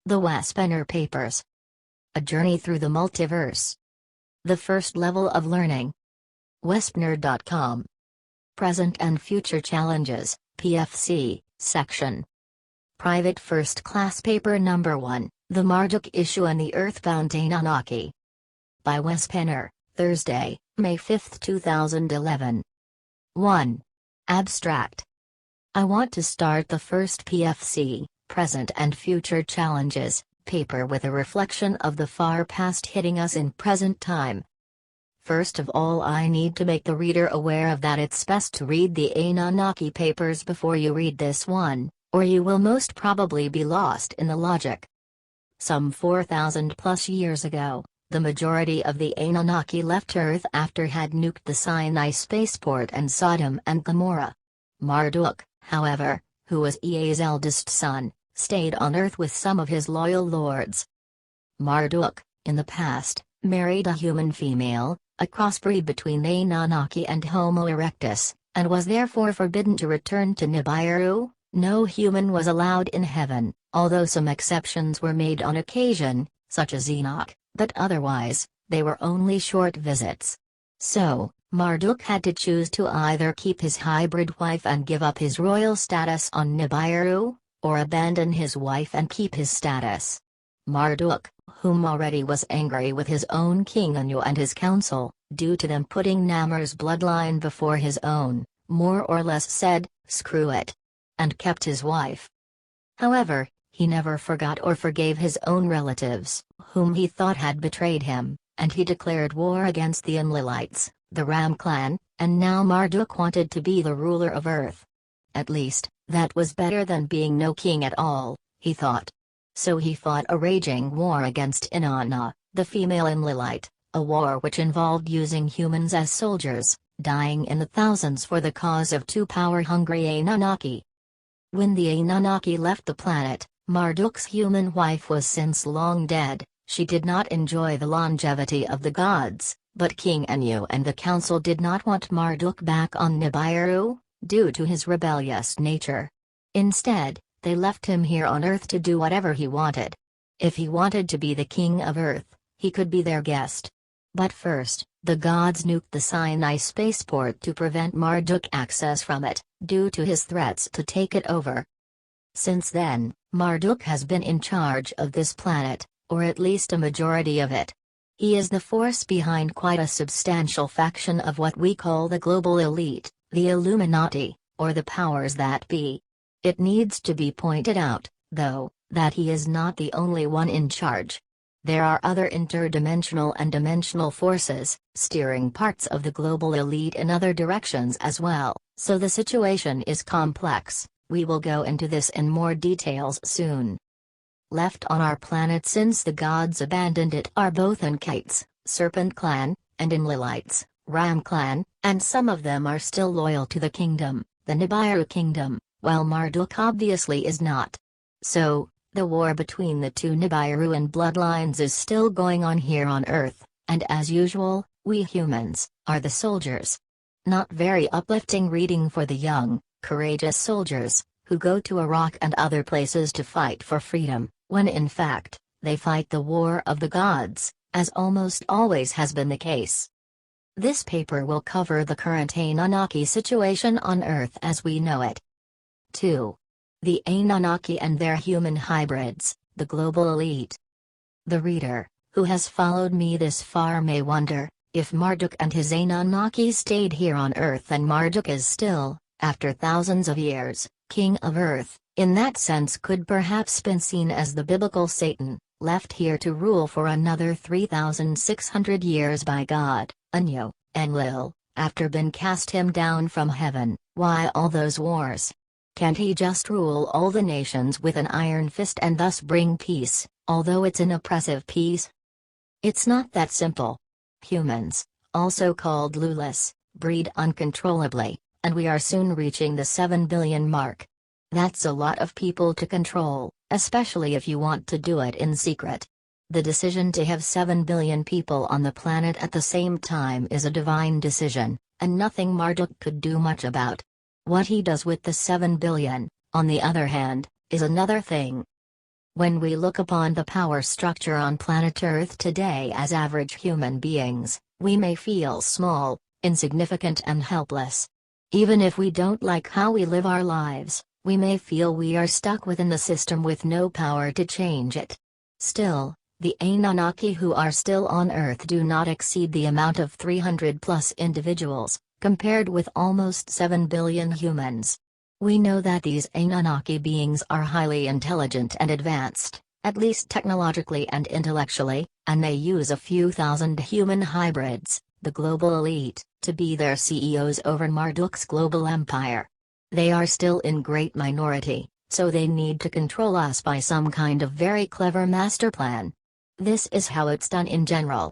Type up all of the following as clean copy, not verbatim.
The Wespener Papers. A Journey Through the Multiverse. The First Level of Learning. Wespener.com. Present and Future Challenges, PFC, Section. Private First Class Paper Number 1, The Marduk Issue and the Earthbound Anunnaki. By Wespener, Thursday, May 5, 2011. 1. Abstract. I want to start the first PFC, Present and Future Challenges, paper with a reflection of the far past hitting us in present time. First of all, I need to make the reader aware of that it's best to read the Anunnaki papers before you read this one, or you will most probably be lost in the logic. Some 4,000 plus years ago, the majority of the Anunnaki left Earth after had nuked the Sinai spaceport and Sodom and Gomorrah. Marduk, however, who was Ea's eldest son, stayed on Earth with some of his loyal lords. Marduk, in the past, married a human female, a crossbreed between Anunnaki and Homo erectus, and was therefore forbidden to return to Nibiru. No human was allowed in heaven, although some exceptions were made on occasion, such as Enoch, but otherwise, they were only short visits. So, Marduk had to choose to either keep his hybrid wife and give up his royal status on Nibiru, or abandon his wife and keep his status. Marduk, whom already was angry with his own king Anu and his council, due to them putting Namar's bloodline before his own, more or less said, "Screw it," and kept his wife. However, he never forgot or forgave his own relatives, whom he thought had betrayed him, and he declared war against the Enlilites, the Ram clan, and now Marduk wanted to be the ruler of Earth. At least, that was better than being no king at all, he thought. So he fought a raging war against Inanna, the female Enlilite, a war which involved using humans as soldiers, dying in the thousands for the cause of two power-hungry Anunnaki. When the Anunnaki left the planet, Marduk's human wife was since long dead. She did not enjoy the longevity of the gods, but King Anu and the council did not want Marduk back on Nibiru, due to his rebellious nature. Instead, they left him here on Earth to do whatever he wanted. If he wanted to be the king of Earth, he could be their guest. But first, the gods nuked the Sinai spaceport to prevent Marduk access from it, due to his threats to take it over. Since then, Marduk has been in charge of this planet, or at least a majority of it. He is the force behind quite a substantial faction of what we call the global elite, the Illuminati, or the powers that be. It needs to be pointed out, though, that he is not the only one in charge. There are other interdimensional and dimensional forces, steering parts of the global elite in other directions as well, so the situation is complex. We will go into this in more details soon. Left on our planet since the gods abandoned it are both Enkites, Serpent Clan, and Enlilites, Ram Clan, and some of them are still loyal to the kingdom, the Nibiru kingdom, while Marduk obviously is not. So, the war between the two Nibiruan bloodlines is still going on here on Earth, and as usual, we humans are the soldiers. Not very uplifting reading for the young, courageous soldiers, who go to Iraq and other places to fight for freedom, when in fact, they fight the war of the gods, as almost always has been the case. This paper will cover the current Anunnaki situation on Earth as we know it. 2. The Anunnaki and their human hybrids, the global elite. The reader, who has followed me this far may wonder, if Marduk and his Anunnaki stayed here on Earth and Marduk is still, after thousands of years, king of Earth, in that sense could perhaps been seen as the biblical Satan, left here to rule for another 3,600 years by God, Anu, Enlil, after been cast him down from heaven. Why all those wars? Can't he just rule all the nations with an iron fist and thus bring peace, although it's an oppressive peace? It's not that simple. Humans, also called Lulas, breed uncontrollably, and we are soon reaching the 7 billion mark. That's a lot of people to control, especially if you want to do it in secret. The decision to have 7 billion people on the planet at the same time is a divine decision, and nothing Marduk could do much about. What he does with the 7 billion, on the other hand, is another thing. When we look upon the power structure on planet Earth today as average human beings, we may feel small, insignificant and helpless. Even if we don't like how we live our lives, we may feel we are stuck within the system with no power to change it. Still, the Anunnaki who are still on Earth do not exceed the amount of 300 plus individuals, compared with almost 7 billion humans. We know that these Anunnaki beings are highly intelligent and advanced, at least technologically and intellectually, and they use a few thousand human hybrids, the global elite, to be their CEOs over Marduk's global empire. They are still in great minority, so they need to control us by some kind of very clever master plan. This is how it's done in general.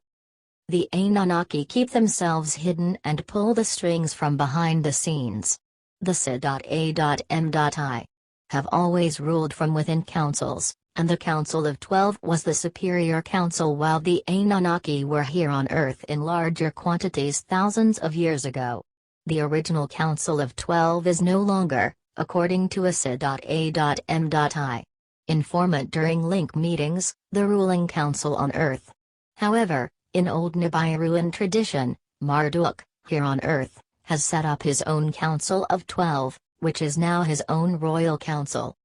The Anunnaki keep themselves hidden and pull the strings from behind the scenes. The S.A.M.I. have always ruled from within councils, and the Council of 12 was the superior council while the Anunnaki were here on Earth in larger quantities thousands of years ago. The original Council of 12 is no longer, according to S.A.M.I. informant during link meetings, the ruling council on Earth. However, in old Nibiruan tradition, Marduk, here on Earth, has set up his own Council of 12, which is now his own royal council.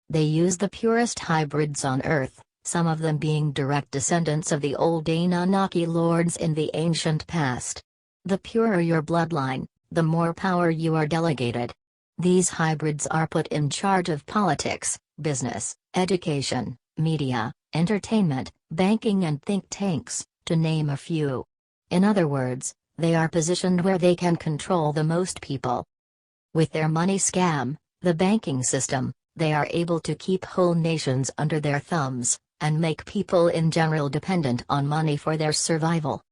They use the purest hybrids on Earth, some of them being direct descendants of the old Anunnaki lords in the ancient past. The purer your bloodline, the more power you are delegated. These hybrids are put in charge of politics, business, education, media, entertainment, banking and think tanks, to name a few. In other words, they are positioned where they can control the most people. With their money scam, the banking system, they are able to keep whole nations under their thumbs, and make people in general dependent on money for their survival.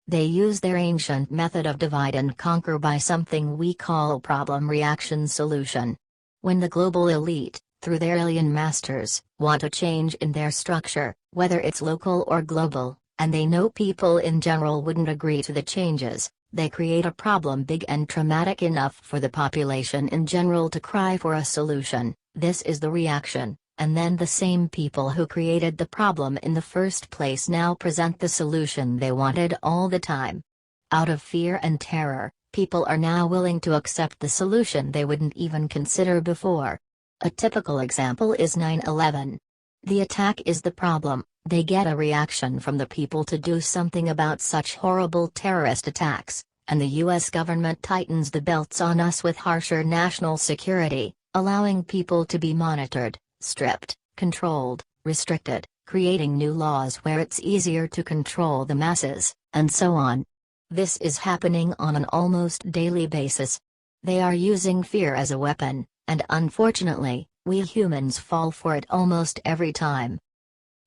They use their ancient method of divide and conquer by something we call problem-reaction solution. When the global elite, through their alien masters, want a change in their structure, whether it's local or global, and they know people in general wouldn't agree to the changes, they create a problem big and traumatic enough for the population in general to cry for a solution. This is the reaction, and then the same people who created the problem in the first place now present the solution they wanted all the time. Out of fear and terror, people are now willing to accept the solution they wouldn't even consider before. A typical example is 9/11. The attack is the problem, they get a reaction from the people to do something about such horrible terrorist attacks, and the US government tightens the belts on us with harsher national security, allowing people to be monitored, stripped, controlled, restricted, creating new laws where it's easier to control the masses, and so on. This is happening on an almost daily basis. They are using fear as a weapon, and unfortunately, we humans fall for it almost every time.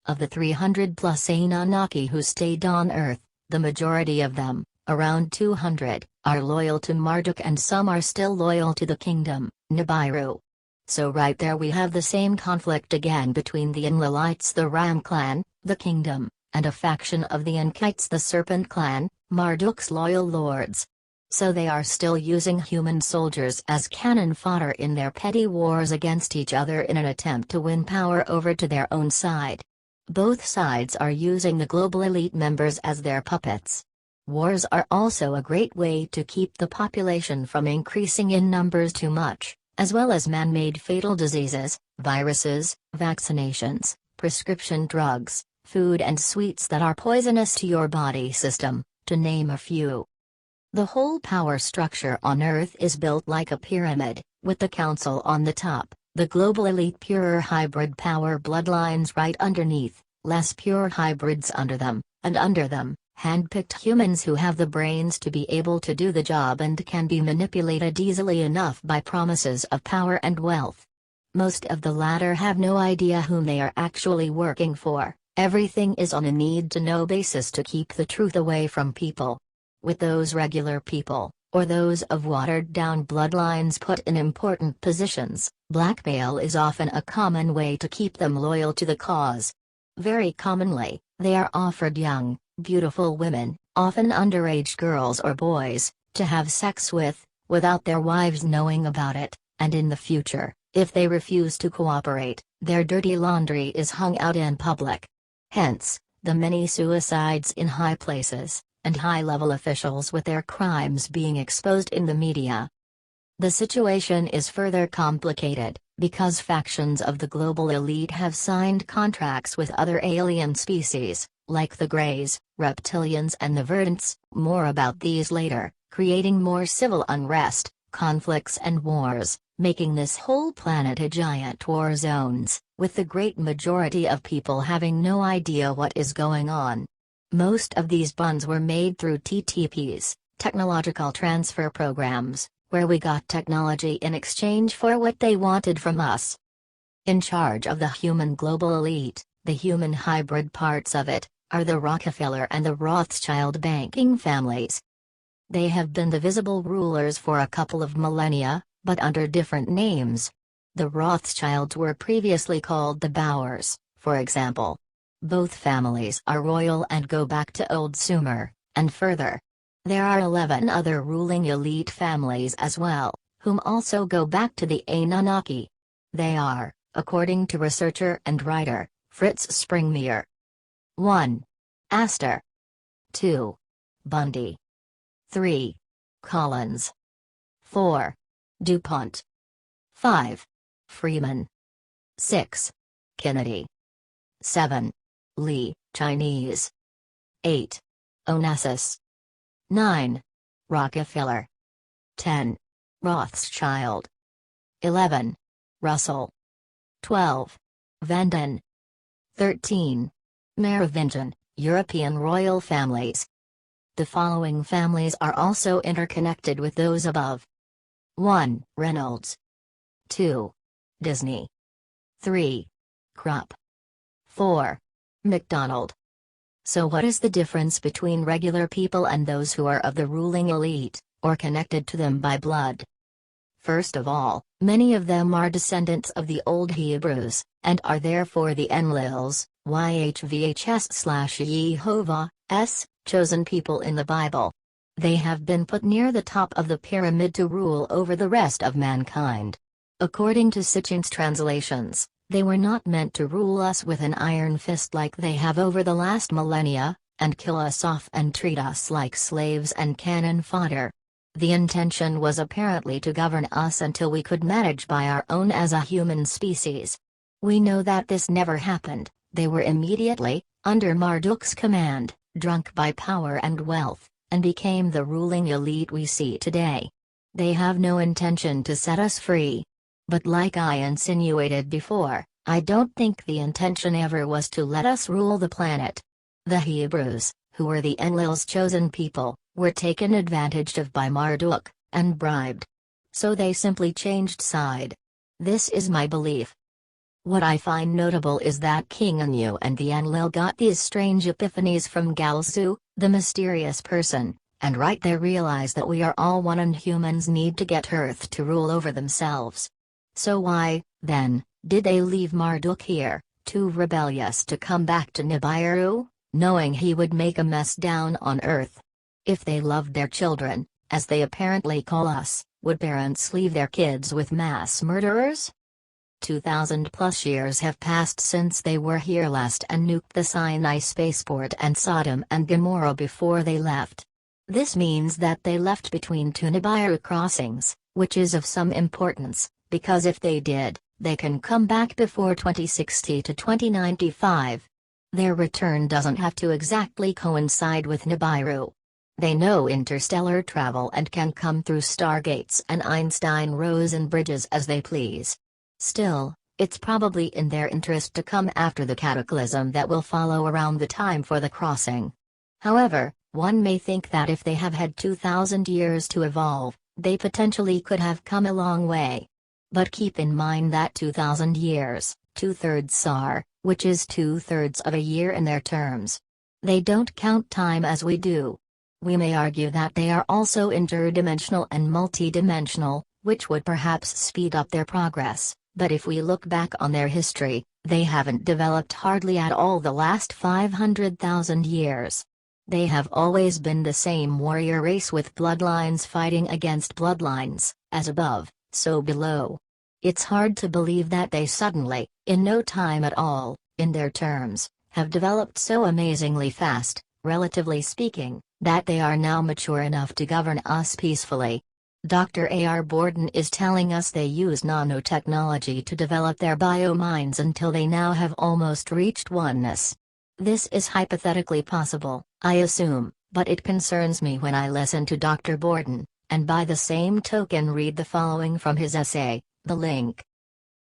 Of the 300 plus Anunnaki who stayed on Earth, the majority of them, around 200, are loyal to Marduk and some are still loyal to the kingdom, Nibiru. So right there we have the same conflict again between the Enlilites, the Ram clan, the kingdom, and a faction of the Enkites, the Serpent clan, Marduk's loyal lords. So they are still using human soldiers as cannon fodder in their petty wars against each other in an attempt to win power over to their own side. Both sides are using the global elite members as their puppets. Wars are also a great way to keep the population from increasing in numbers too much, as well as man-made fatal diseases, viruses, vaccinations, prescription drugs, food and sweets that are poisonous to your body system, to name a few. The whole power structure on Earth is built like a pyramid, with the council on the top, the global elite purer hybrid power bloodlines right underneath, less pure hybrids under them, and under them, hand-picked humans who have the brains to be able to do the job and can be manipulated easily enough by promises of power and wealth. Most of the latter have no idea whom they are actually working for. Everything is on a need-to-know basis to keep the truth away from people. With those regular people, or those of watered-down bloodlines put in important positions, blackmail is often a common way to keep them loyal to the cause. Very commonly, they are offered young, beautiful women, often underage girls or boys, to have sex with, without their wives knowing about it, and in the future, If they refuse to cooperate, their dirty laundry is hung out in public. Hence, the many suicides in high places, and high-level officials with their crimes being exposed in the media. The situation is further complicated, because factions of the global elite have signed contracts with other alien species, like the Greys, reptilians and the Verdants, more about these later, creating more civil unrest, conflicts and wars, making this whole planet a giant war zones, with the great majority of people having no idea what is going on. Most of these bonds were made through TTPs, technological transfer programs, where we got technology in exchange for what they wanted from us. In charge of the human global elite, the human hybrid parts of it, are the Rockefeller and the Rothschild banking families. They have been the visible rulers for a couple of millennia, but under different names. The Rothschilds were previously called the Bowers, for example. Both families are royal and go back to Old Sumer, and further. There are 11 other ruling elite families as well, whom also go back to the Anunnaki. They are, according to researcher and writer, Fritz Springmeier. 1. Astor. 2. Bundy. 3. Collins. 4. DuPont. 5. Freeman. 6. Kennedy. 7. Lee, Chinese. 8. Onassis. 9. Rockefeller. 10. Rothschild. 11. Russell. 12. Vanden. 13. Merovingian, European royal families. The following families are also interconnected with those above. 1. Reynolds. 2. Disney. 3. Krupp. 4. McDonald. So what is the difference between regular people and those who are of the ruling elite, or connected to them by blood? First of all, many of them are descendants of the Old Hebrews, and are therefore the Enlils, YHVHs/Yehovah's, chosen people in the Bible. They have been put near the top of the pyramid to rule over the rest of mankind. According to Sitchin's translations, they were not meant to rule us with an iron fist like they have over the last millennia, and kill us off and treat us like slaves and cannon fodder. The intention was apparently to govern us until we could manage by our own as a human species. We know that this never happened. They were immediately, under Marduk's command, drunk by power and wealth, and became the ruling elite we see today. They have no intention to set us free. But like I insinuated before, I don't think the intention ever was to let us rule the planet. The Hebrews, who were the Enlil's chosen people, were taken advantage of by Marduk, and bribed. So they simply changed side. This is my belief. What I find notable is that King Anu and the Enlil got these strange epiphanies from Galsu, the mysterious person, and right there realized that we are all one and humans need to get Earth to rule over themselves. So why, then, did they leave Marduk here, too rebellious to come back to Nibiru, knowing he would make a mess down on Earth? If they loved their children, as they apparently call us, would parents leave their kids with mass murderers? 2,000+ years have passed since they were here last and nuked the Sinai spaceport and Sodom and Gomorrah before they left. This means that they left between two Nibiru crossings, which is of some importance, because if they did, they can come back before 2060 to 2095. Their return doesn't have to exactly coincide with Nibiru. They know interstellar travel and can come through stargates and Einstein Rosen bridges as they please. Still, it's probably in their interest to come after the cataclysm that will follow around the time for the crossing. However, one may think that if they have had 2,000 years to evolve, they potentially could have come a long way. But keep in mind that 2,000 years, 2/3 SAR, which is 2/3 of a year in their terms. They don't count time as we do. We may argue that they are also interdimensional and multidimensional, which would perhaps speed up their progress, but if we look back on their history, they haven't developed hardly at all the last 500,000 years. They have always been the same warrior race with bloodlines fighting against bloodlines, as above, so below. It's hard to believe that they suddenly, in no time at all, in their terms, have developed so amazingly fast, relatively speaking, that they are now mature enough to govern us peacefully. Dr. A.R. Borden is telling us they use nanotechnology to develop their biominds until they now have almost reached oneness. This is hypothetically possible, I assume, but it concerns me when I listen to Dr. Borden, and by the same token read the following from his essay, The Link.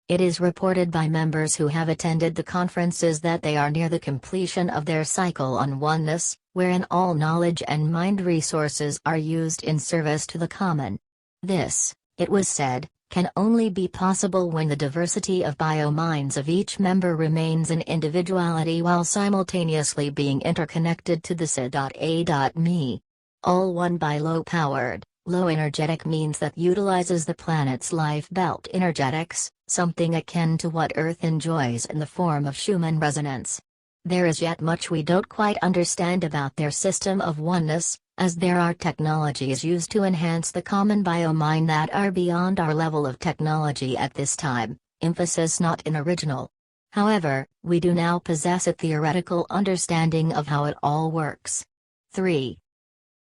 It is reported by members who have attended the conferences that they are near the completion of their cycle on oneness, wherein all knowledge and mind resources are used in service to the common. This, it was said, can only be possible when the diversity of biominds of each member remains in individuality while simultaneously being interconnected to the S.A.Me. All one by low-powered, low-energetic means that utilizes the planet's life belt energetics, something akin to what Earth enjoys in the form of Schumann resonance. There is yet much we don't quite understand about their system of oneness, as there are technologies used to enhance the common biomind that are beyond our level of technology at this time, emphasis not in original. However, we do now possess a theoretical understanding of how it all works. 3.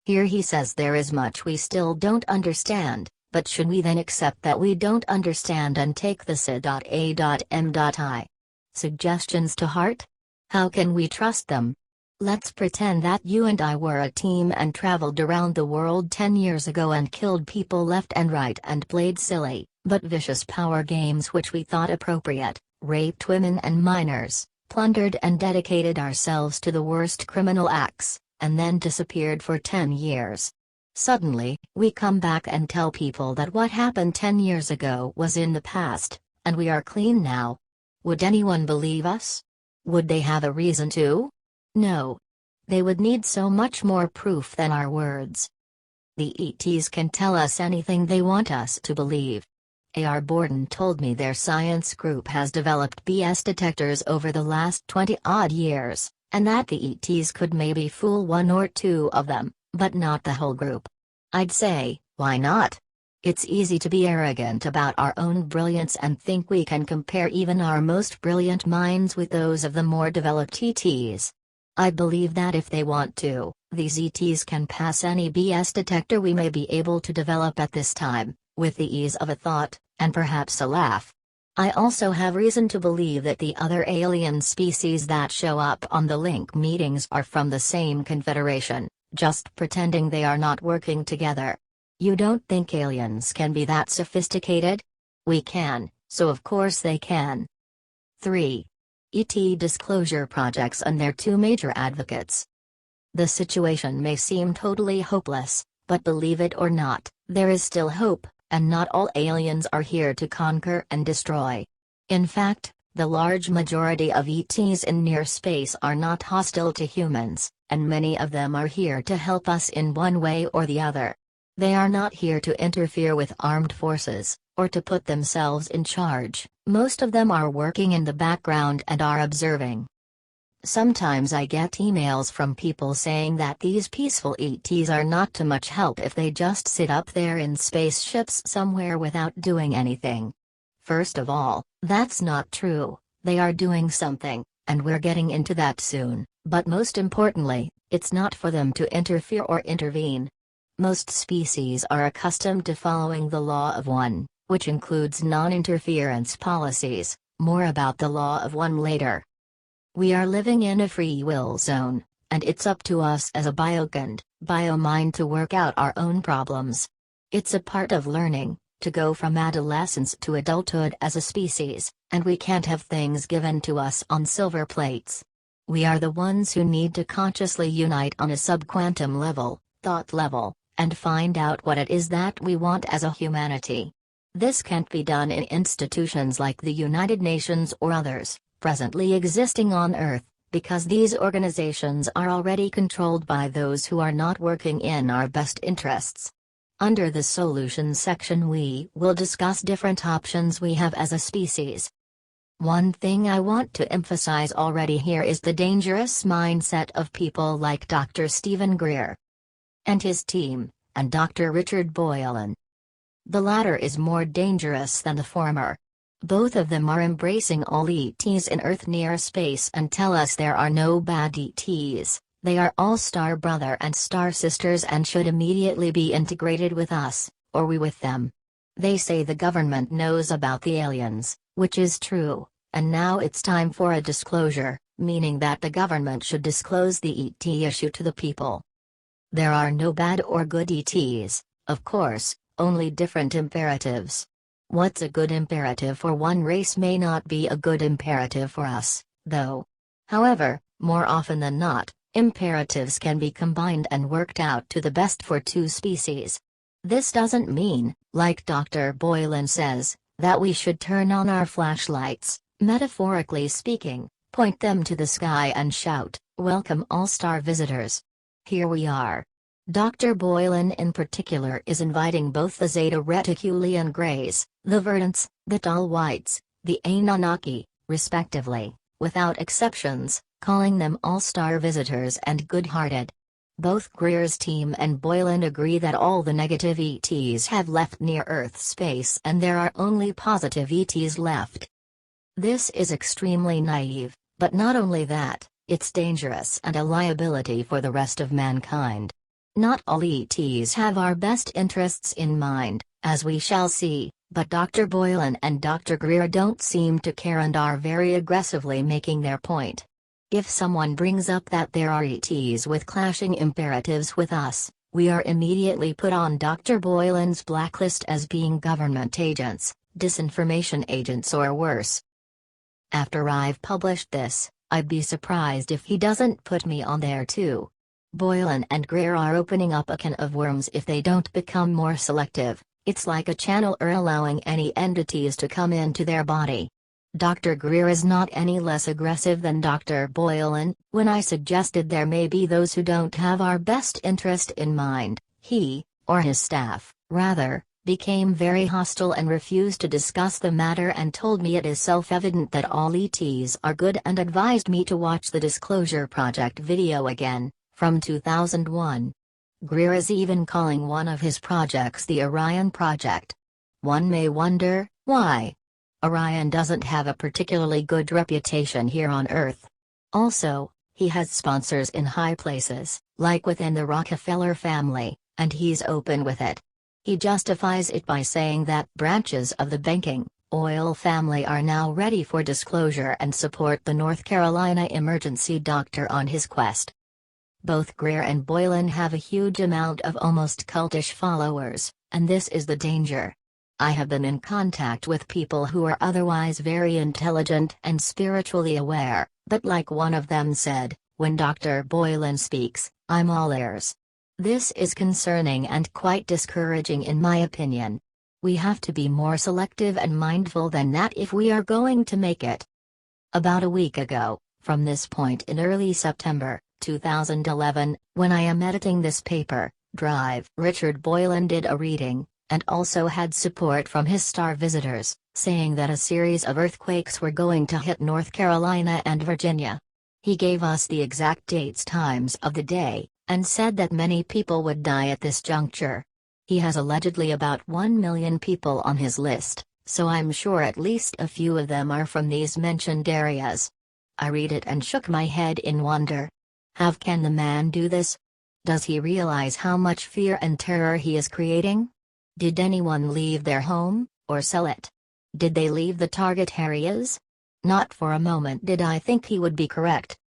Here he says there is much we still don't understand, but should we then accept that we don't understand and take the S.A.M.I. suggestions to heart? How can we trust them? Let's pretend that you and I were a team and traveled around the world 10 years ago and killed people left and right and played silly, but vicious power games which we thought appropriate, raped women and minors, plundered and dedicated ourselves to the worst criminal acts, and then disappeared for 10 years. Suddenly, we come back and tell people that what happened 10 years ago was in the past, and we are clean now. Would anyone believe us? Would they have a reason to? No. They would need so much more proof than our words. The ETs can tell us anything they want us to believe. A.R. Borden told me their science group has developed BS detectors over the last 20-odd years, and that the ETs could maybe fool one or two of them, but not the whole group. I'd say, why not? It's easy to be arrogant about our own brilliance and think we can compare even our most brilliant minds with those of the more developed ETs. I believe that if they want to, these ETs can pass any BS detector we may be able to develop at this time, with the ease of a thought, and perhaps a laugh. I also have reason to believe that the other alien species that show up on the link meetings are from the same confederation, just pretending they are not working together. You don't think aliens can be that sophisticated? We can, so of course they can. 3. ET disclosure projects and their two major advocates. The situation may seem totally hopeless, but believe it or not, there is still hope, and not all aliens are here to conquer and destroy. In fact, the large majority of ETs in near space are not hostile to humans, and many of them are here to help us in one way or the other. They are not here to interfere with armed forces, or to put themselves in charge. Most of them are working in the background and are observing. Sometimes I get emails from people saying that these peaceful ETs are not too much help if they just sit up there in spaceships somewhere without doing anything. First of all, that's not true. They are doing something, and we're getting into that soon, but most importantly, it's not for them to interfere or intervene. Most species are accustomed to following the law of one, which includes non-interference policies. More about the law of one later. We are living in a free will zone, and it's up to us as a biomind to work out our own problems. It's a part of learning, to go from adolescence to adulthood as a species, and we can't have things given to us on silver plates. We are the ones who need to consciously unite on a subquantum level, thought level, and find out what it is that we want as a humanity. This can't be done in institutions like the United Nations or others, presently existing on Earth, because these organizations are already controlled by those who are not working in our best interests. Under the Solutions section we will discuss different options we have as a species. One thing I want to emphasize already here is the dangerous mindset of people like Dr. Stephen Greer and his team, and Dr. Richard Boylan. The latter is more dangerous than the former. Both of them are embracing all ETs in Earth near space and tell us there are no bad ETs, they are all star brother and star sisters and should immediately be integrated with us, or we with them. They say the government knows about the aliens, which is true, and now it's time for a disclosure, meaning that the government should disclose the ET issue to the people. There are no bad or good ETs, of course, only different imperatives. What's a good imperative for one race may not be a good imperative for us, though. However, more often than not, imperatives can be combined and worked out to the best for two species. This doesn't mean, like Dr. Boylan says, that we should turn on our flashlights, metaphorically speaking, point them to the sky and shout, "Welcome all star visitors." Here we are. Dr. Boylan in particular is inviting both the Zeta Reticulian Greys, the Verdants, the Tall Whites, the Anunnaki, respectively, without exceptions, calling them all-star visitors and good-hearted. Both Greer's team and Boylan agree that all the negative ETs have left near-Earth space and there are only positive ETs left. This is extremely naive, but not only that, it's dangerous and a liability for the rest of mankind. Not all ETs have our best interests in mind, as we shall see, but Dr. Boylan and Dr. Greer don't seem to care and are very aggressively making their point. If someone brings up that there are ETs with clashing imperatives with us, we are immediately put on Dr. Boylan's blacklist as being government agents, disinformation agents or worse. After I've published this, I'd be surprised if he doesn't put me on there too. Boylan and Greer are opening up a can of worms if they don't become more selective. It's like a channel or allowing any entities to come into their body. Dr. Greer is not any less aggressive than Dr. Boylan. When I suggested there may be those who don't have our best interest in mind, he, or his staff, rather, became very hostile and refused to discuss the matter and told me it is self-evident that all ETs are good and advised me to watch the Disclosure Project video again, from 2001. Greer is even calling one of his projects the Orion Project. One may wonder, why? Orion doesn't have a particularly good reputation here on Earth. Also, he has sponsors in high places, like within the Rockefeller family, and he's open with it. He justifies it by saying that branches of the banking, oil family are now ready for disclosure and support the North Carolina emergency doctor on his quest. Both Greer and Boylan have a huge amount of almost cultish followers, and this is the danger. I have been in contact with people who are otherwise very intelligent and spiritually aware, but like one of them said, when Dr. Boylan speaks, I'm all ears. This is concerning and quite discouraging in my opinion. We have to be more selective and mindful than that if we are going to make it. About a week ago, from this point in early September 2011, when I am editing this paper, Drive, Richard Boylan did a reading, and also had support from his star visitors, saying that a series of earthquakes were going to hit North Carolina and Virginia. He gave us the exact dates, times of the day, and said that many people would die at this juncture. He has allegedly about 1 million people on his list, so I'm sure at least a few of them are from these mentioned areas. I read it and shook my head in wonder. How can the man do this? Does he realize how much fear and terror he is creating? Did anyone leave their home, or sell it? Did they leave the target areas? Not for a moment did I think he would be correct.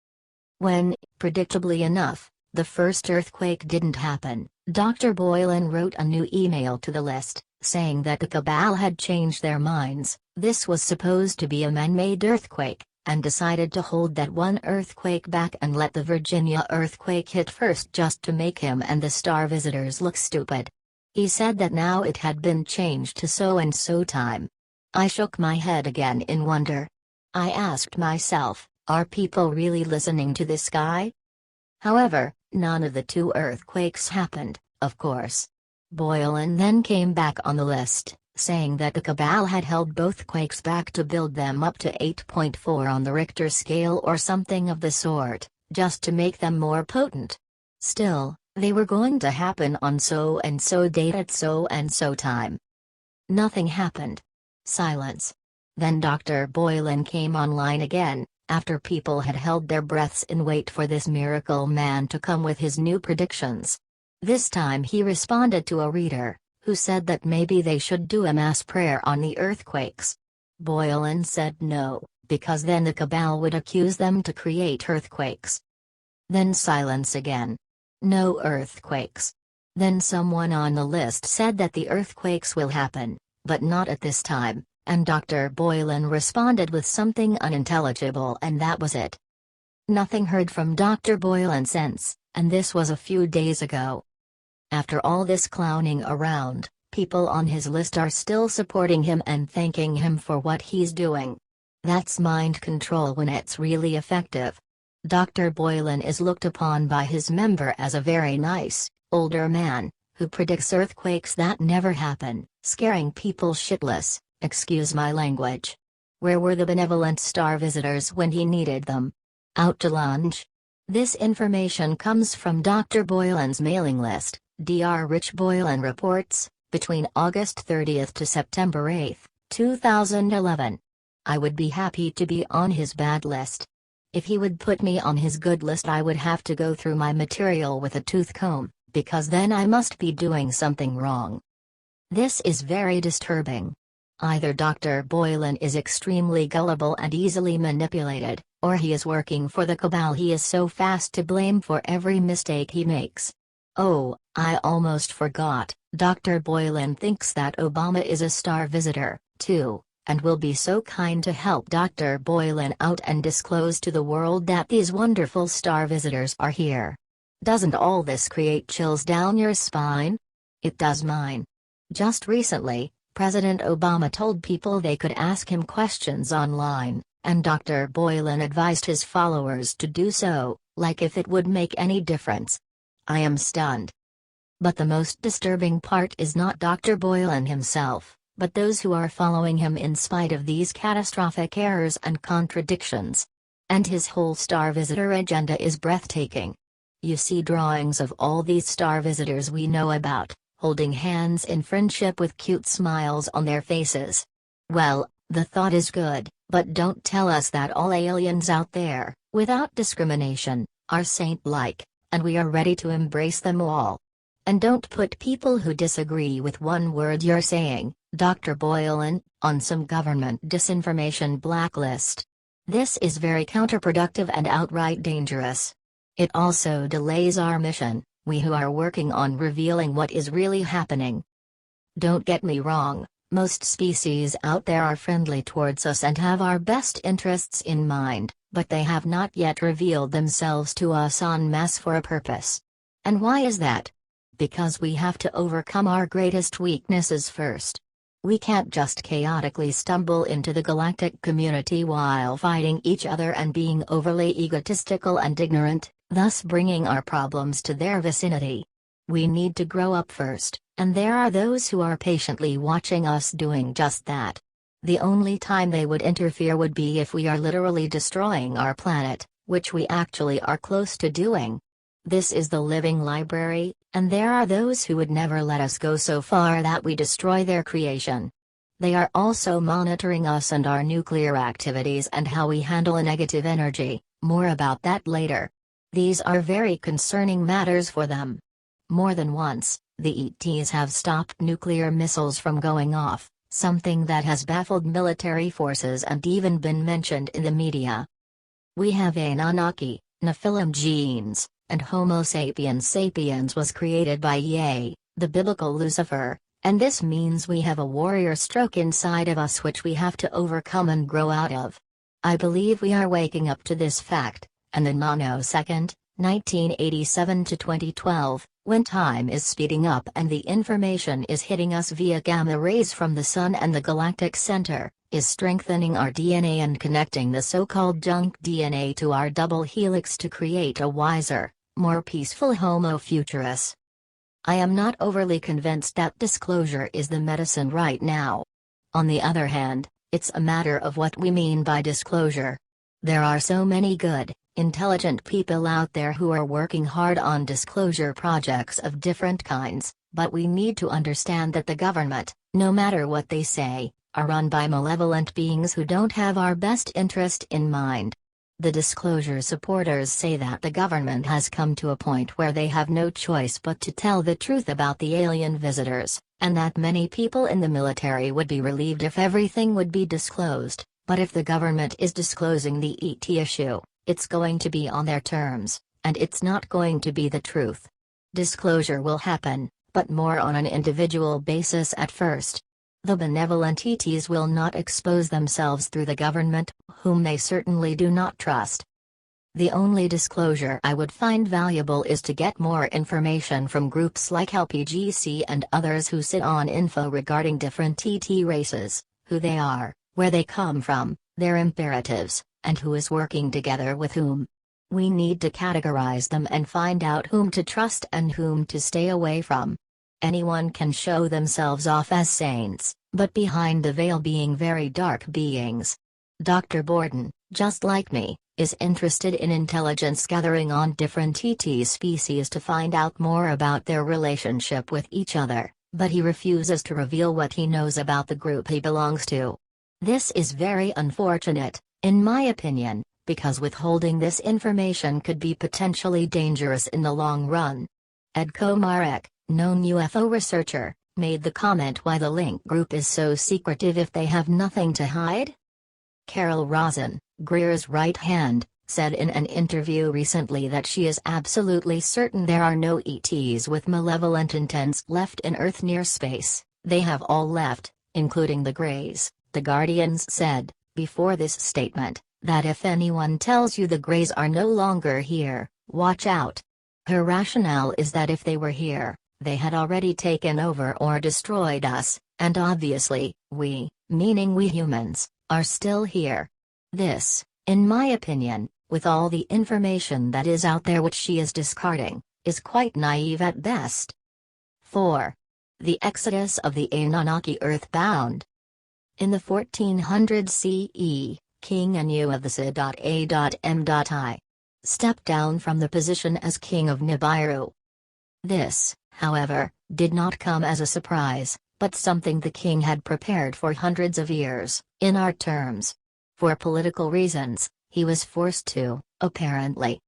When, predictably enough, the first earthquake didn't happen, Dr. Boylan wrote a new email to the list, saying that the cabal had changed their minds, this was supposed to be a man-made earthquake, and decided to hold that one earthquake back and let the Virginia earthquake hit first just to make him and the star visitors look stupid. He said that now it had been changed to so-and-so time. I shook my head again in wonder. I asked myself, are people really listening to this guy? However, none of the two earthquakes happened, of course. Boylan then came back on the list, saying that the cabal had held both quakes back to build them up to 8.4 on the Richter scale or something of the sort, just to make them more potent. Still, they were going to happen on so-and-so date at so-and-so time. Nothing happened. Silence. Then Dr. Boylan came online again, after people had held their breaths in wait for this miracle man to come with his new predictions. This time he responded to a reader, who said that maybe they should do a mass prayer on the earthquakes. Boylan said no, because then the cabal would accuse them to create earthquakes. Then silence again. No earthquakes. Then someone on the list said that the earthquakes will happen, but not at this time, and Dr. Boylan responded with something unintelligible, and that was it. Nothing heard from Dr. Boylan since, and this was a few days ago. After all this clowning around, people on his list are still supporting him and thanking him for what he's doing. That's mind control when it's really effective. Dr. Boylan is looked upon by his member as a very nice, older man, who predicts earthquakes that never happen, scaring people shitless, excuse my language. Where were the benevolent star visitors when he needed them? Out to lunch? This information comes from Dr. Boylan's mailing list, Dr. Rich Boylan reports, between August 30th to September 8th, 2011. I would be happy to be on his bad list. If he would put me on his good list, I would have to go through my material with a tooth comb, because then I must be doing something wrong. This is very disturbing. Either Dr. Boylan is extremely gullible and easily manipulated, or he is working for the cabal. He is so fast to blame for every mistake he makes. Oh, I almost forgot, Dr. Boylan thinks that Obama is a star visitor, too, and will be so kind to help Dr. Boylan out and disclose to the world that these wonderful star visitors are here. Doesn't all this create chills down your spine? It does mine. Just recently, President Obama told people they could ask him questions online, and Dr. Boylan advised his followers to do so, like if it would make any difference. I am stunned. But the most disturbing part is not Dr. Boylan himself, but those who are following him in spite of these catastrophic errors and contradictions. And his whole star visitor agenda is breathtaking. You see drawings of all these star visitors we know about, holding hands in friendship with cute smiles on their faces. Well, the thought is good, but don't tell us that all aliens out there, without discrimination, are saint-like, and we are ready to embrace them all. And don't put people who disagree with one word you're saying, Dr. Boylan, on some government disinformation blacklist. This is very counterproductive and outright dangerous. It also delays our mission, we who are working on revealing what is really happening. Don't get me wrong, most species out there are friendly towards us and have our best interests in mind, but they have not yet revealed themselves to us en masse for a purpose. And why is that? Because we have to overcome our greatest weaknesses first. We can't just chaotically stumble into the galactic community while fighting each other and being overly egotistical and ignorant, thus bringing our problems to their vicinity. We need to grow up first, and there are those who are patiently watching us doing just that. The only time they would interfere would be if we are literally destroying our planet, which we actually are close to doing. This is the living library, and there are those who would never let us go so far that we destroy their creation. They are also monitoring us and our nuclear activities and how we handle a negative energy, more about that later. These are very concerning matters for them. More than once, the ETs have stopped nuclear missiles from going off, something that has baffled military forces and even been mentioned in the media. We have Anunnaki, Nephilim genes, and Homo sapiens sapiens was created by Yah, the biblical Lucifer, and this means we have a warrior stroke inside of us which we have to overcome and grow out of. I believe we are waking up to this fact, and the nanosecond, 1987 to 2012, when time is speeding up and the information is hitting us via gamma rays from the Sun and the galactic center, is strengthening our DNA and connecting the so-called junk DNA to our double helix to create a wiser, more peaceful Homo futurus. I am not overly convinced that disclosure is the medicine right now. On the other hand, it's a matter of what we mean by disclosure. There are so many good, intelligent people out there who are working hard on disclosure projects of different kinds, but we need to understand that the government, no matter what they say, are run by malevolent beings who don't have our best interest in mind. The disclosure supporters say that the government has come to a point where they have no choice but to tell the truth about the alien visitors, and that many people in the military would be relieved if everything would be disclosed, but if the government is disclosing the ET issue, it's going to be on their terms, and it's not going to be the truth. Disclosure will happen, but more on an individual basis at first. The benevolent ETs will not expose themselves through the government, whom they certainly do not trust. The only disclosure I would find valuable is to get more information from groups like LPGC and others who sit on info regarding different ET races, who they are, where they come from, their imperatives, and who is working together with whom. We need to categorize them and find out whom to trust and whom to stay away from. Anyone can show themselves off as saints, but behind the veil being very dark beings. Dr. Borden, just like me, is interested in intelligence gathering on different ET species to find out more about their relationship with each other, but he refuses to reveal what he knows about the group he belongs to. This is very unfortunate, in my opinion, because withholding this information could be potentially dangerous in the long run. Ed Komarek, known UFO researcher, made the comment why the Link group is so secretive if they have nothing to hide. Carol Rosen, Greer's right hand, said in an interview recently that she is absolutely certain there are no ETs with malevolent intents left in Earth near space. They have all left, including the Greys, the Guardians said, before this statement, that if anyone tells you the Greys are no longer here, watch out. Her rationale is that if they were here, they had already taken over or destroyed us, and obviously, we, meaning we humans, are still here. This, in my opinion, with all the information that is out there which she is discarding, is quite naive at best. 4. The Exodus of the Anunnaki Earthbound. In the 1400 CE, King Anu of the Si.A.M.I. stepped down from the position as king of Nibiru. This, however, did not come as a surprise, but something the king had prepared for hundreds of years, in our terms. For political reasons, he was forced to, apparently.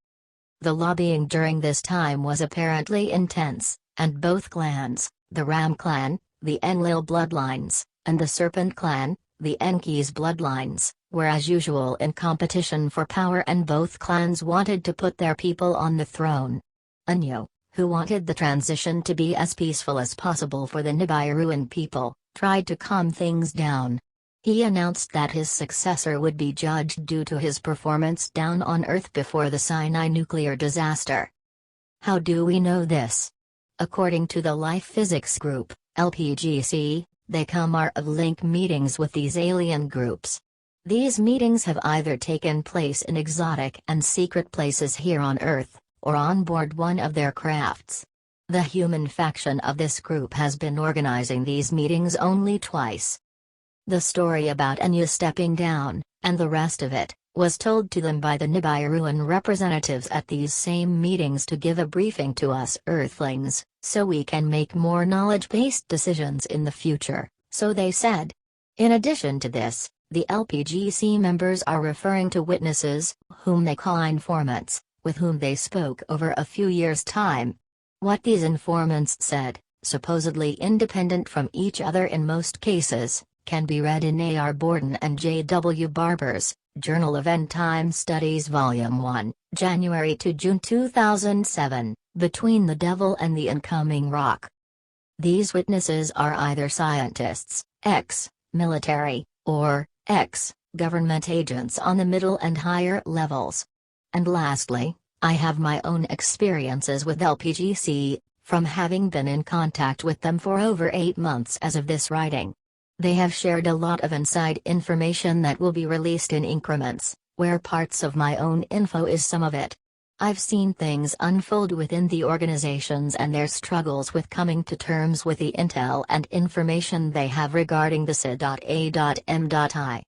The lobbying during this time was apparently intense, and both clans, the Ram clan, the Enlil bloodlines, and the Serpent clan, the Enki's bloodlines, were as usual in competition for power, and both clans wanted to put their people on the throne. Anu, who wanted the transition to be as peaceful as possible for the Nibiruan people, tried to calm things down. He announced that his successor would be judged due to his performance down on Earth before the Sinai nuclear disaster. How do we know this? According to the Life Physics Group, LPGC, they come out of link meetings with these alien groups. These meetings have either taken place in exotic and secret places here on Earth, or on board one of their crafts. The human faction of this group has been organizing these meetings only twice. The story about Anu stepping down, and the rest of it, was told to them by the Nibiruan representatives at these same meetings to give a briefing to us Earthlings, so we can make more knowledge-based decisions in the future, so they said. In addition to this, the LPGC members are referring to witnesses, whom they call informants, with whom they spoke over a few years' time. What these informants said, supposedly independent from each other in most cases, can be read in A.R. Borden and J.W. Barber's Journal of End Time Studies Volume 1, January to June 2007, Between the Devil and the Incoming Rock. These witnesses are either scientists, ex-military, or ex-government agents on the middle and higher levels. And lastly, I have my own experiences with LPGC, from having been in contact with them for over 8 months as of this writing. They have shared a lot of inside information that will be released in increments, where parts of my own info is some of it. I've seen things unfold within the organizations and their struggles with coming to terms with the intel and information they have regarding the Si.A.M.I.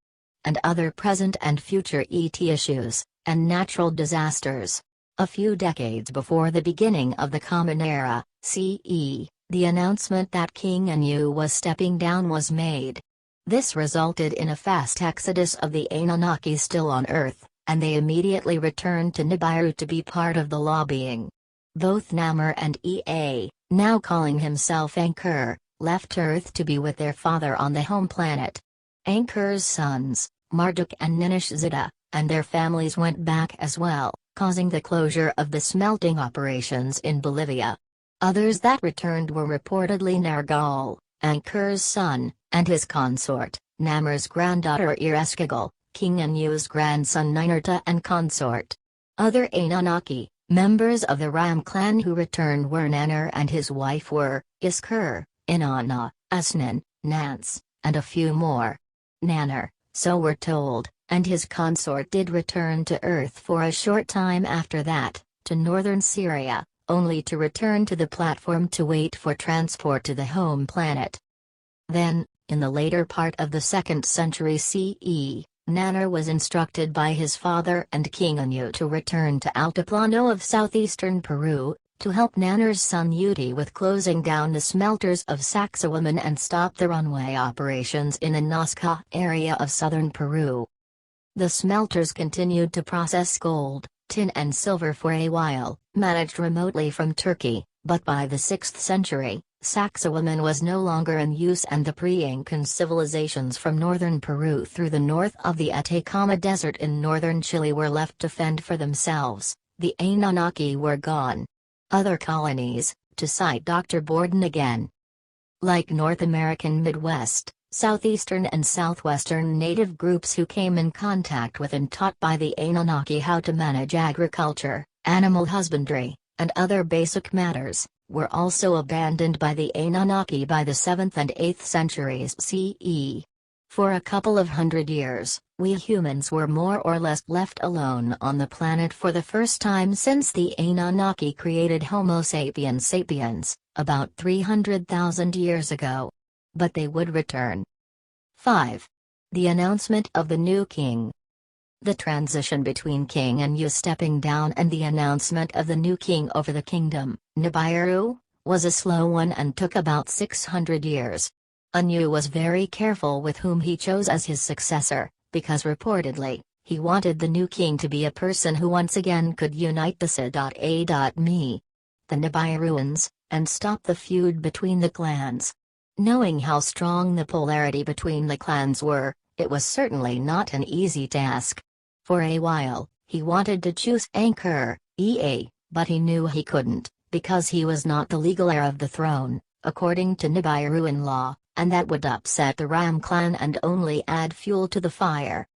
and other present and future ET issues, and natural disasters. A few decades before the beginning of the Common Era, CE, the announcement that King Anu was stepping down was made. This resulted in a fast exodus of the Anunnaki still on Earth, and they immediately returned to Nibiru to be part of the lobbying. Both Namur and Ea, now calling himself Ankur, left Earth to be with their father on the home planet. Ankur's sons, Marduk and Ninishzida, and their families went back as well, causing the closure of the smelting operations in Bolivia. Others that returned were reportedly Nergal, Ankur's son, and his consort, Namur's granddaughter Ereshkigal, King Anu's grandson Ninurta and consort. Other Anunnaki, members of the Ram clan who returned were Nanur and his wife were, Iskur, Inanna, Asnan, Nance, and a few more. Nanur, so we're told, and his consort did return to Earth for a short time after that, to northern Syria, only to return to the platform to wait for transport to the home planet. Then, in the later part of the 2nd century CE, Nanur was instructed by his father and King Anu to return to Altiplano of southeastern Peru, to help Nanur's son Uti with closing down the smelters of Sacsayhuaman and stop the runway operations in the Nazca area of southern Peru. The smelters continued to process gold, tin and silver for a while, managed remotely from Turkey, but by the 6th century, Sacsayhuaman was no longer in use and the pre-Incan civilizations from northern Peru through the north of the Atacama Desert in northern Chile were left to fend for themselves. The Anunnaki were gone. Other colonies, to cite Dr. Borden again. Like North American Midwest, Southeastern and Southwestern native groups who came in contact with and taught by the Anunnaki how to manage agriculture, animal husbandry, and other basic matters, were also abandoned by the Anunnaki by the 7th and 8th centuries CE. For a couple of hundred years, we humans were more or less left alone on the planet for the first time since the Anunnaki created Homo sapiens sapiens, about 300,000 years ago. But they would return. 5. The announcement of the new king. The transition between King Anu stepping down and the announcement of the new king over the kingdom, Nibiru, was a slow one and took about 600 years. Anu was very careful with whom he chose as his successor, because reportedly, he wanted the new king to be a person who once again could unite the Sa.A.Me, the Nibiruans, and stop the feud between the clans. Knowing how strong the polarity between the clans were, it was certainly not an easy task. For a while, he wanted to choose Ankur, Ea, but he knew he couldn't, because he was not the legal heir of the throne, according to Nibiruan law, and that would upset the Ram clan and only add fuel to the fire.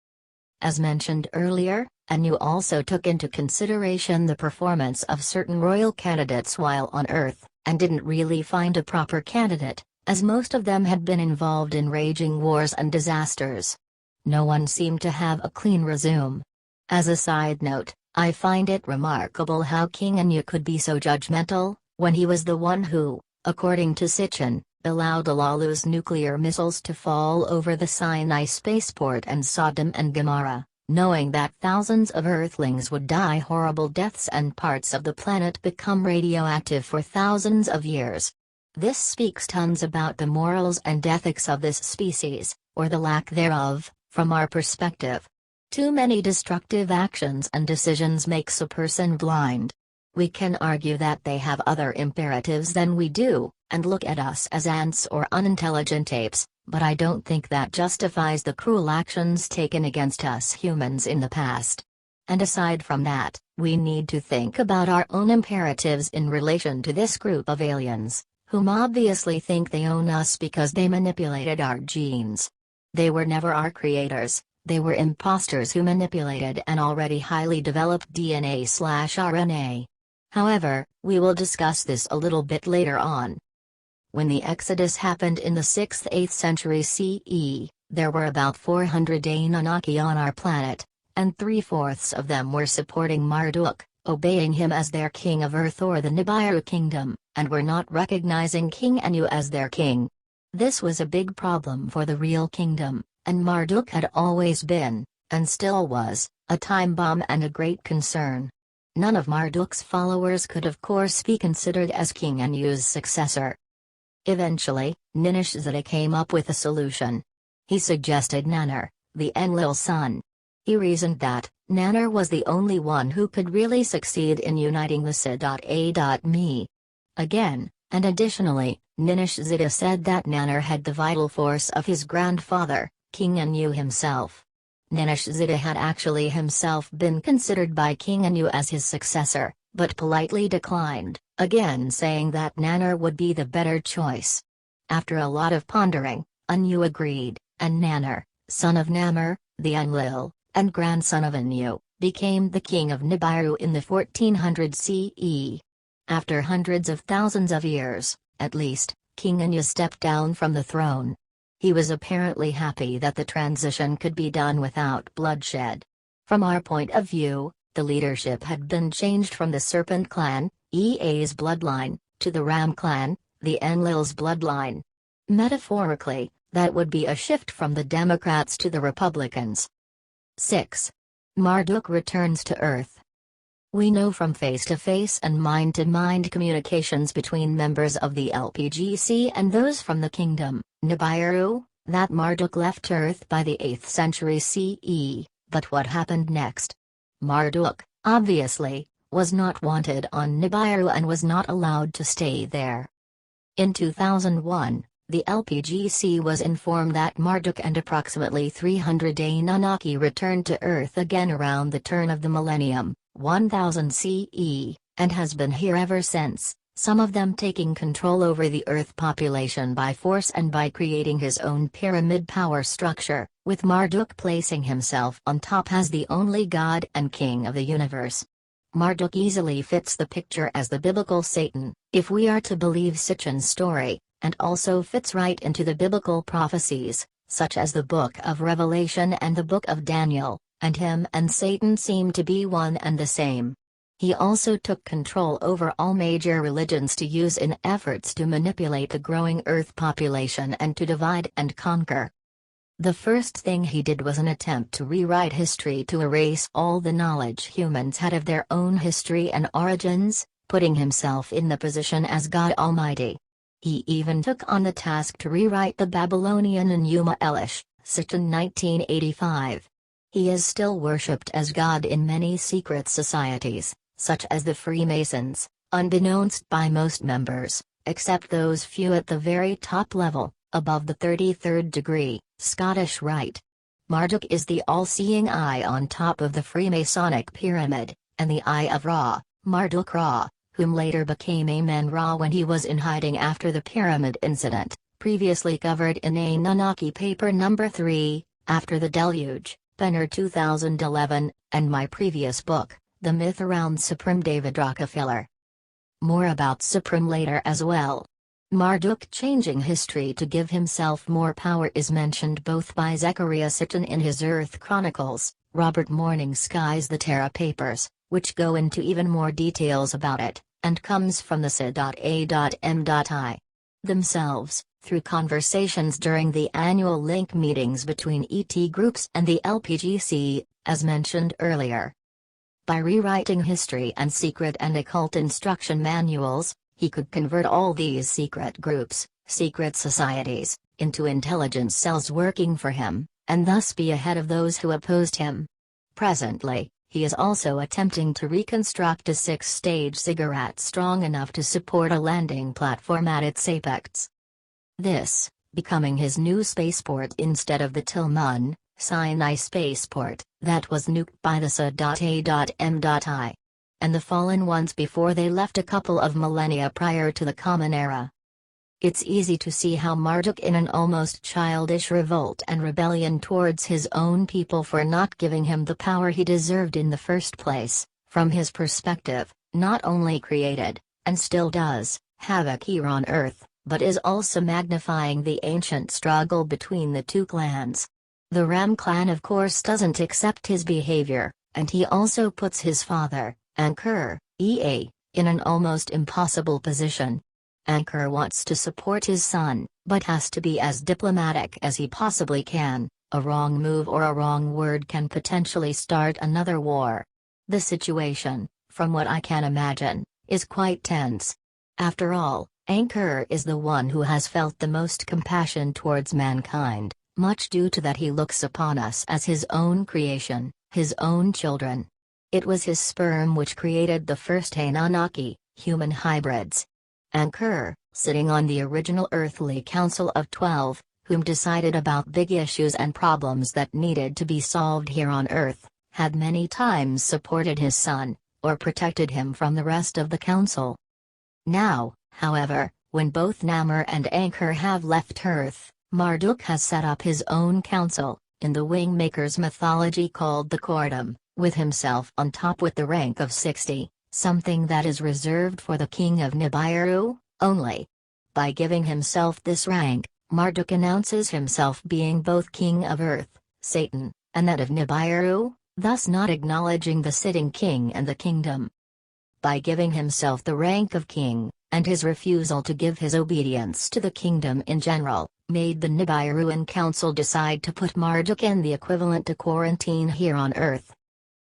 As mentioned earlier, Anu also took into consideration the performance of certain royal candidates while on Earth, and didn't really find a proper candidate, as most of them had been involved in raging wars and disasters. No one seemed to have a clean resume. As a side note, I find it remarkable how King Anu could be so judgmental, when he was the one who, according to Sitchin, allowed Alalu's nuclear missiles to fall over the Sinai spaceport and Sodom and Gomorrah, knowing that thousands of Earthlings would die horrible deaths and parts of the planet become radioactive for thousands of years. This speaks tons about the morals and ethics of this species, or the lack thereof, from our perspective. Too many destructive actions and decisions makes a person blind. We can argue that they have other imperatives than we do, and look at us as ants or unintelligent apes, but I don't think that justifies the cruel actions taken against us humans in the past. And aside from that, we need to think about our own imperatives in relation to this group of aliens, whom obviously think they own us because they manipulated our genes. They were never our creators, they were imposters who manipulated an already highly developed DNA/RNA. However, we will discuss this a little bit later on. When the Exodus happened in the 6th-8th century CE, there were about 400 Anunnaki on our planet, and 3/4 of them were supporting Marduk, obeying him as their king of Earth or the Nibiru kingdom, and were not recognizing King Anu as their king. This was a big problem for the real kingdom, and Marduk had always been, and still was, a time bomb and a great concern. None of Marduk's followers could of course be considered as King Anu's successor. Eventually, Ninishzida came up with a solution. He suggested Nannar, the Enlil's son. He reasoned that Nannar was the only one who could really succeed in uniting the Se.A.Me. Again, and additionally, Ninishzida said that Nannar had the vital force of his grandfather, King Anu himself. Ninishzida had actually himself been considered by King Anu as his successor, but politely declined, again saying that Nannar would be the better choice. After a lot of pondering, Anu agreed, and Nannar, son of Namar, the Enlil, and grandson of Anu, became the king of Nibiru in the 1400 CE. After hundreds of thousands of years, at least, King Anu stepped down from the throne. He was apparently happy that the transition could be done without bloodshed. From our point of view, the leadership had been changed from the Serpent clan, Ea's bloodline, to the Ram clan, the Enlil's bloodline. Metaphorically, that would be a shift from the Democrats to the Republicans. 6. Marduk returns to Earth. We know from face-to-face and mind-to-mind communications between members of the LPGC and those from the kingdom, Nibiru, that Marduk left Earth by the 8th century CE, but what happened next? Marduk, obviously, was not wanted on Nibiru and was not allowed to stay there. In 2001, the LPGC was informed that Marduk and approximately 300 Anunnaki returned to Earth again around the turn of the millennium, 1000 CE, and has been here ever since, some of them taking control over the Earth population by force and by creating his own pyramid power structure, with Marduk placing himself on top as the only god and king of the universe. Marduk easily fits the picture as the biblical Satan, if we are to believe Sitchin's story, and also fits right into the biblical prophecies, such as the Book of Revelation and the Book of Daniel, and him and Satan seem to be one and the same. He also took control over all major religions to use in efforts to manipulate the growing Earth population and to divide and conquer. The first thing he did was an attempt to rewrite history to erase all the knowledge humans had of their own history and origins, putting himself in the position as God Almighty. He even took on the task to rewrite the Babylonian Enuma Elish, Sitchin 1985. He is still worshipped as God in many secret societies, such as the Freemasons, unbeknownst by most members, except those few at the very top level, above the 33rd degree, Scottish Rite. Marduk is the all-seeing eye on top of the Freemasonic pyramid, and the Eye of Ra, Marduk Ra, whom later became Amen-Ra when he was in hiding after the pyramid incident, previously covered in Anunnaki paper number 3, After the Deluge, Penner 2011, and my previous book, The Myth Around Supreme David Rockefeller. More about Supreme later as well. Marduk changing history to give himself more power is mentioned both by Zechariah Sitchin in his Earth Chronicles, Robert Morning Sky's The Terra Papers, which go into even more details about it, and comes from the Se.A.M.I. themselves, through conversations during the annual link meetings between ET groups and the LPGC, as mentioned earlier. By rewriting history and secret and occult instruction manuals, he could convert all these secret groups, secret societies, into intelligence cells working for him, and thus be ahead of those who opposed him. Presently, he is also attempting to reconstruct a 6-stage ziggurat strong enough to support a landing platform at its apex. This, becoming his new spaceport instead of the Tilmun, Sinai spaceport, that was nuked by the Se.A.M.I. and the fallen ones before they left a couple of millennia prior to the Common Era. It's easy to see how Marduk, in an almost childish revolt and rebellion towards his own people for not giving him the power he deserved in the first place, from his perspective, not only created, and still does, havoc here on Earth, but is also magnifying the ancient struggle between the two clans. The Ram clan of course doesn't accept his behavior, and he also puts his father, Ankur, Ea, in an almost impossible position. Ankur wants to support his son, but has to be as diplomatic as he possibly can. A wrong move or a wrong word can potentially start another war. The situation, from what I can imagine, is quite tense. After all, Ankur is the one who has felt the most compassion towards mankind, much due to that he looks upon us as his own creation, his own children. It was his sperm which created the first Anunnaki, human hybrids. Ankur, sitting on the original earthly council of 12, whom decided about big issues and problems that needed to be solved here on Earth, had many times supported his son, or protected him from the rest of the council. Now, however, when both Namur and Ankur have left Earth, Marduk has set up his own council, in the Wingmaker's mythology called the Kordam, with himself on top with the rank of 60, something that is reserved for the king of Nibiru, only. By giving himself this rank, Marduk announces himself being both king of Earth, Satan, and that of Nibiru, thus not acknowledging the sitting king and the kingdom. By giving himself the rank of king, and his refusal to give his obedience to the kingdom in general, made the Nibiruan council decide to put Marduk in the equivalent to quarantine here on Earth.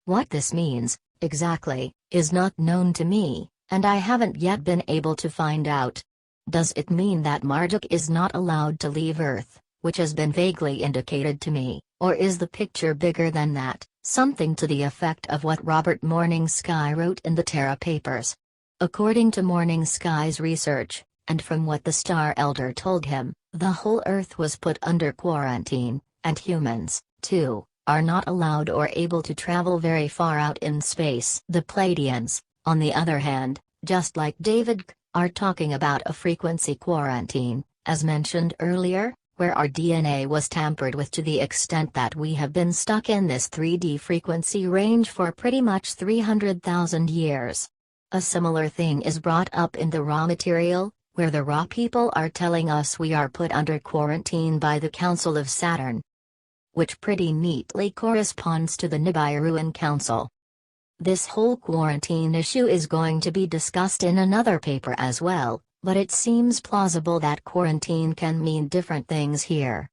What this means, exactly, is not known to me, and I haven't yet been able to find out. Does it mean that Marduk is not allowed to leave Earth, which has been vaguely indicated to me, or is the picture bigger than that, something to the effect of what Robert Morning Sky wrote in the Terra Papers? According to Morning Sky's research, and from what the Star Elder told him, the whole Earth was put under quarantine, and humans, too, are not allowed or able to travel very far out in space. The Pleiadians, on the other hand, just like David are talking about a frequency quarantine, as mentioned earlier, where our DNA was tampered with to the extent that we have been stuck in this 3D frequency range for pretty much 300,000 years. A similar thing is brought up in the raw material, where the raw people are telling us we are put under quarantine by the Council of Saturn, which pretty neatly corresponds to the Nibiruan Council. This whole quarantine issue is going to be discussed in another paper as well, but it seems plausible that quarantine can mean different things here.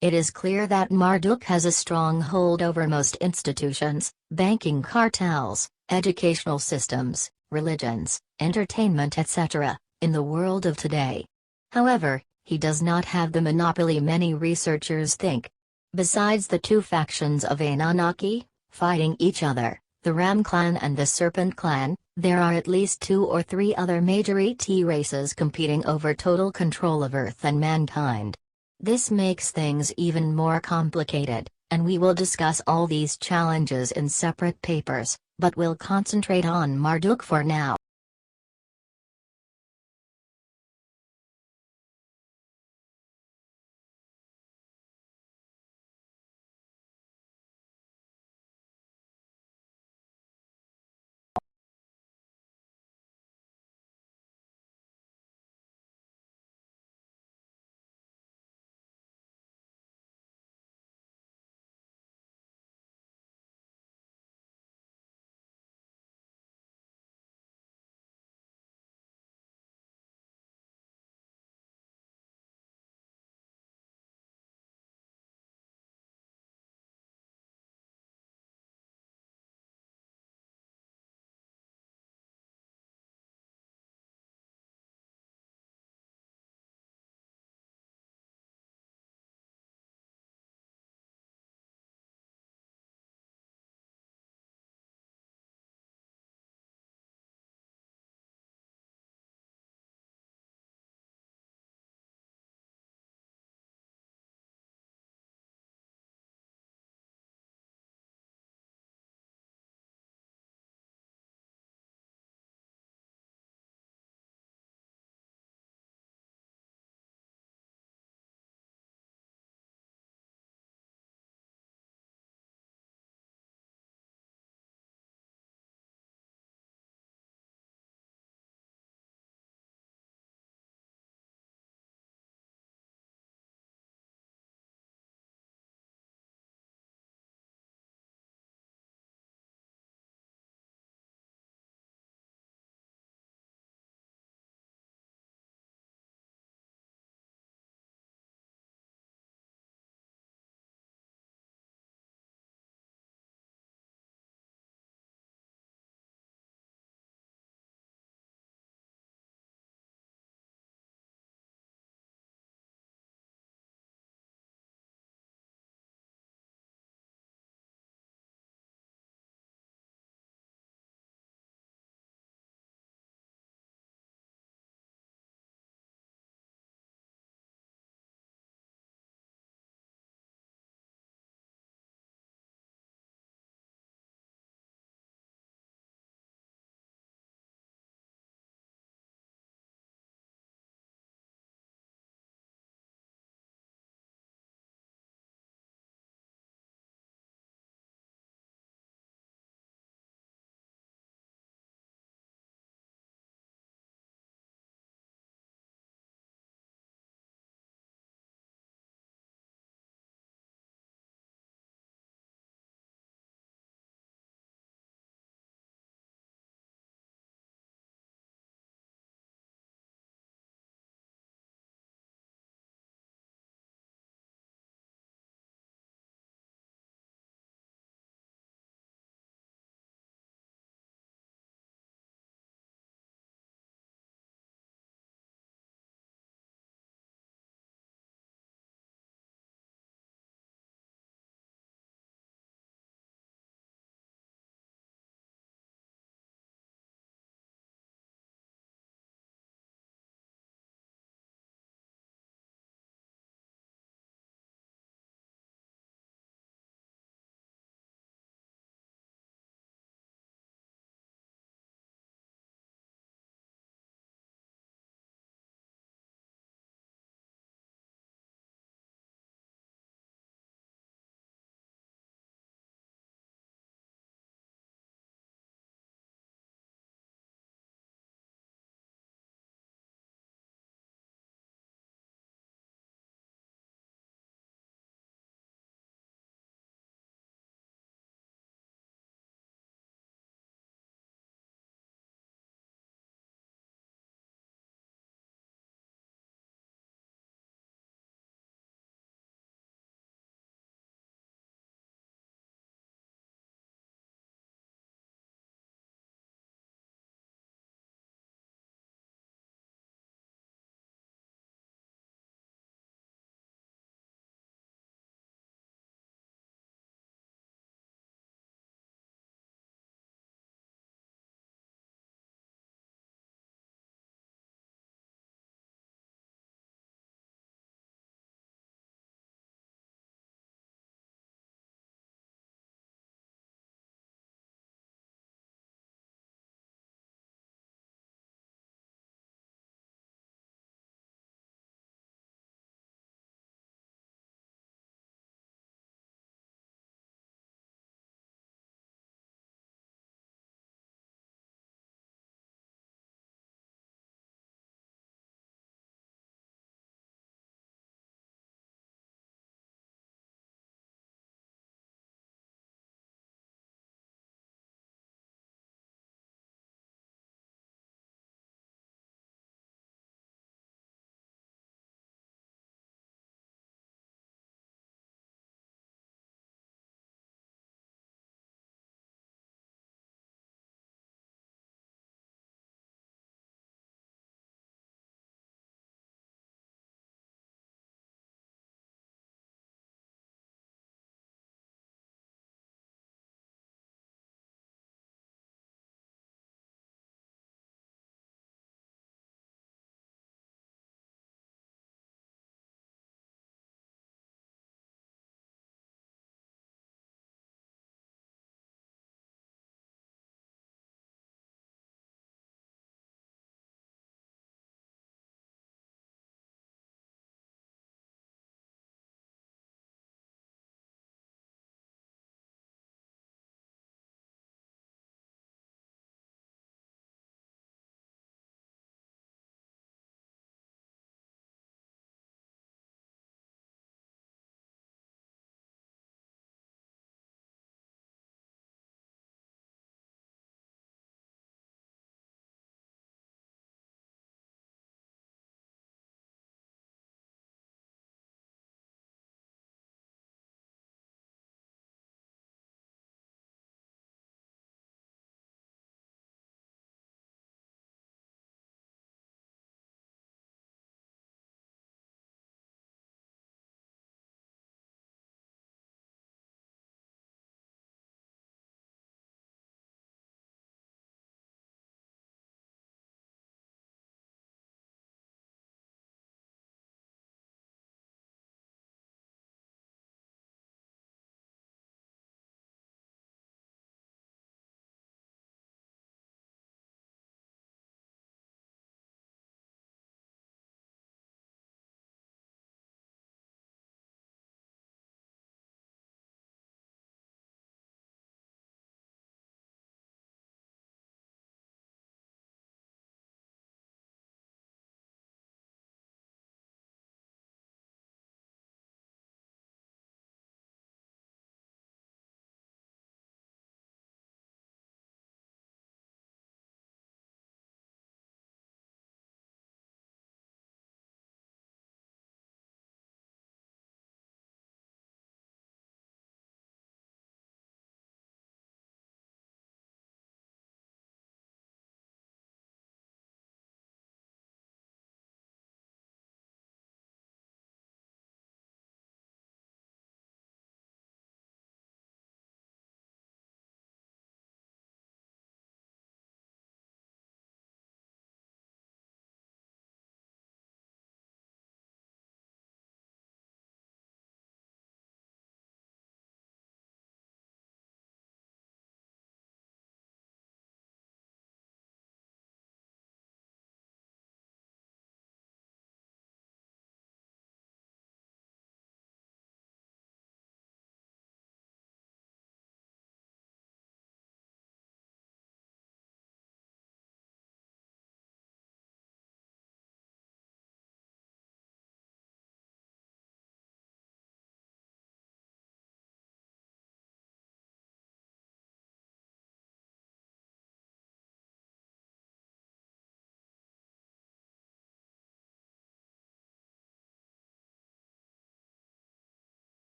It is clear that Marduk has a strong hold over most institutions, banking cartels, educational systems, religions, entertainment etc., in the world of today. However, he does not have the monopoly many researchers think. Besides the two factions of Anunnaki, fighting each other, the Ram clan and the Serpent clan, there are at least 2 or 3 other major ET races competing over total control of Earth and mankind. This makes things even more complicated, and we will discuss all these challenges in separate papers, but we'll concentrate on Marduk for now.